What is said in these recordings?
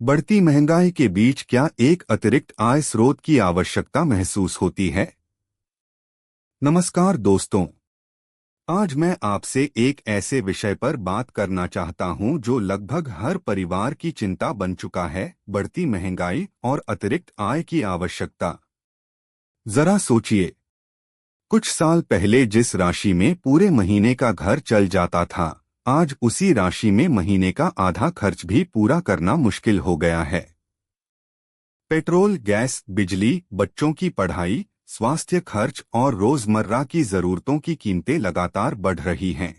बढ़ती महंगाई के बीच क्या एक अतिरिक्त आय स्रोत की आवश्यकता महसूस होती है? नमस्कार दोस्तों, आज मैं आपसे एक ऐसे विषय पर बात करना चाहता हूं जो लगभग हर परिवार की चिंता बन चुका है, बढ़ती महंगाई और अतिरिक्त आय की आवश्यकता। जरा सोचिए, कुछ साल पहले जिस राशि में पूरे महीने का घर चल जाता था, आज उसी राशि में महीने का आधा खर्च भी पूरा करना मुश्किल हो गया है। पेट्रोल, गैस, बिजली, बच्चों की पढ़ाई, स्वास्थ्य खर्च और रोजमर्रा की जरूरतों की कीमतें लगातार बढ़ रही हैं।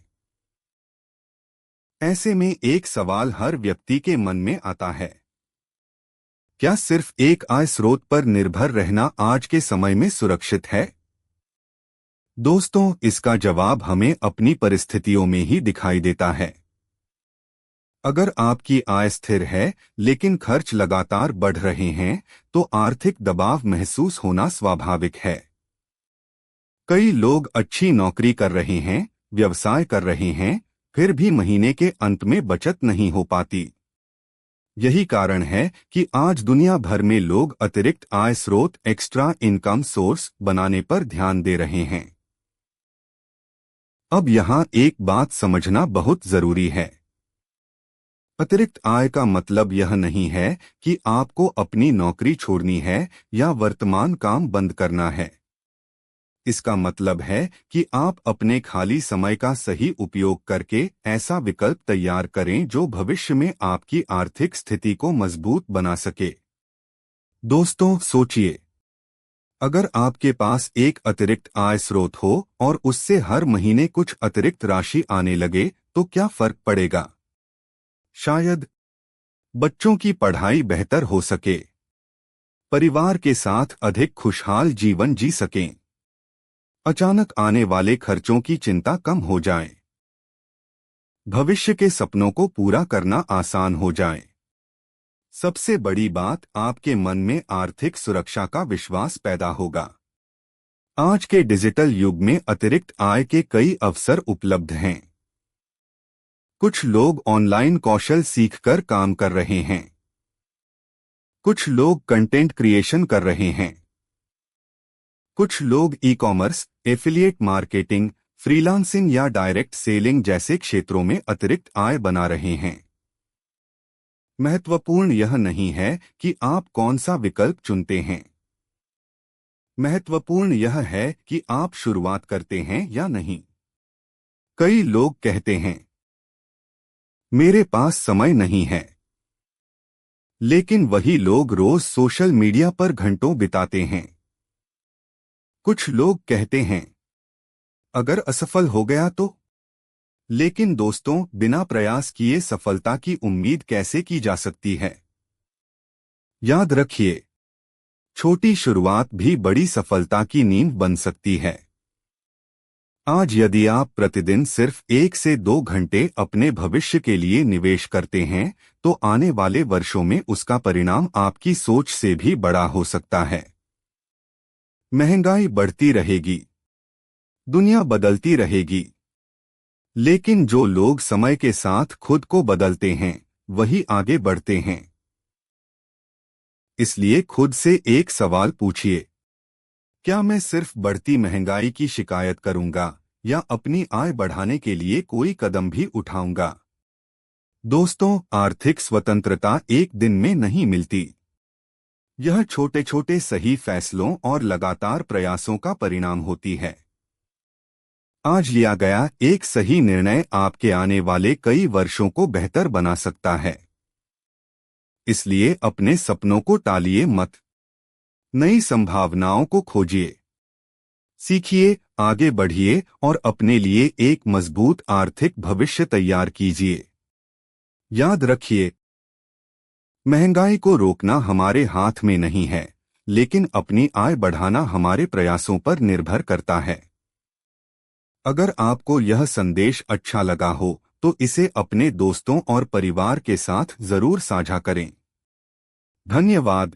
ऐसे में एक सवाल हर व्यक्ति के मन में आता है, क्या सिर्फ एक आय स्रोत पर निर्भर रहना आज के समय में सुरक्षित है? दोस्तों, इसका जवाब हमें अपनी परिस्थितियों में ही दिखाई देता है। अगर आपकी आय स्थिर है लेकिन खर्च लगातार बढ़ रहे हैं, तो आर्थिक दबाव महसूस होना स्वाभाविक है। कई लोग अच्छी नौकरी कर रहे हैं, व्यवसाय कर रहे हैं, फिर भी महीने के अंत में बचत नहीं हो पाती। यही कारण है कि आज दुनिया भर में लोग अतिरिक्त आय स्रोत, एक्स्ट्रा इनकम सोर्स बनाने पर ध्यान दे रहे हैं। अब यहाँ एक बात समझना बहुत जरूरी है। अतिरिक्त आय का मतलब यह नहीं है कि आपको अपनी नौकरी छोड़नी है या वर्तमान काम बंद करना है। इसका मतलब है कि आप अपने खाली समय का सही उपयोग करके ऐसा विकल्प तैयार करें जो भविष्य में आपकी आर्थिक स्थिति को मजबूत बना सके। दोस्तों, सोचिए, अगर आपके पास एक अतिरिक्त आय स्रोत हो और उससे हर महीने कुछ अतिरिक्त राशि आने लगे, तो क्या फर्क पड़ेगा? शायद बच्चों की पढ़ाई बेहतर हो सके, परिवार के साथ अधिक खुशहाल जीवन जी सकें, अचानक आने वाले खर्चों की चिंता कम हो जाए, भविष्य के सपनों को पूरा करना आसान हो जाए। सबसे बड़ी बात, आपके मन में आर्थिक सुरक्षा का विश्वास पैदा होगा। आज के डिजिटल युग में अतिरिक्त आय के कई अवसर उपलब्ध हैं। कुछ लोग ऑनलाइन कौशल सीखकर काम कर रहे हैं, कुछ लोग कंटेंट क्रिएशन कर रहे हैं, कुछ लोग e commerce, affiliate marketing, freelancing या डायरेक्ट सेलिंग जैसे क्षेत्रों में अतिरिक्त आय बना रहे हैं। महत्वपूर्ण यह नहीं है कि आप कौन सा विकल्प चुनते हैं, महत्वपूर्ण यह है कि आप शुरुआत करते हैं या नहीं। कई लोग कहते हैं, मेरे पास समय नहीं है, लेकिन वही लोग रोज सोशल मीडिया पर घंटों बिताते हैं। कुछ लोग कहते हैं, अगर असफल हो गया तो। लेकिन दोस्तों, बिना प्रयास किए सफलता की उम्मीद कैसे की जा सकती है? याद रखिए, छोटी शुरुआत भी बड़ी सफलता की नींव बन सकती है। आज यदि आप प्रतिदिन सिर्फ 1 से 2 घंटे अपने भविष्य के लिए निवेश करते हैं, तो आने वाले वर्षों में उसका परिणाम आपकी सोच से भी बड़ा हो सकता है। महंगाई बढ़ती रहेगी, दुनिया बदलती रहेगी, लेकिन जो लोग समय के साथ खुद को बदलते हैं, वही आगे बढ़ते हैं। इसलिए खुद से एक सवाल पूछिए, क्या मैं सिर्फ बढ़ती महंगाई की शिकायत करूंगा या अपनी आय बढ़ाने के लिए कोई कदम भी उठाऊंगा? दोस्तों, आर्थिक स्वतंत्रता एक दिन में नहीं मिलती। यह छोटे छोटे सही फैसलों और लगातार प्रयासों का परिणाम होती है। आज लिया गया एक सही निर्णय आपके आने वाले कई वर्षों को बेहतर बना सकता है। इसलिए अपने सपनों को टालिए मत, नई संभावनाओं को खोजिए, सीखिए, आगे बढ़िए और अपने लिए एक मजबूत आर्थिक भविष्य तैयार कीजिए। याद रखिए, महंगाई को रोकना हमारे हाथ में नहीं है, लेकिन अपनी आय बढ़ाना हमारे प्रयासों पर निर्भर करता है। अगर आपको यह संदेश अच्छा लगा हो, तो इसे अपने दोस्तों और परिवार के साथ जरूर साझा करें। धन्यवाद।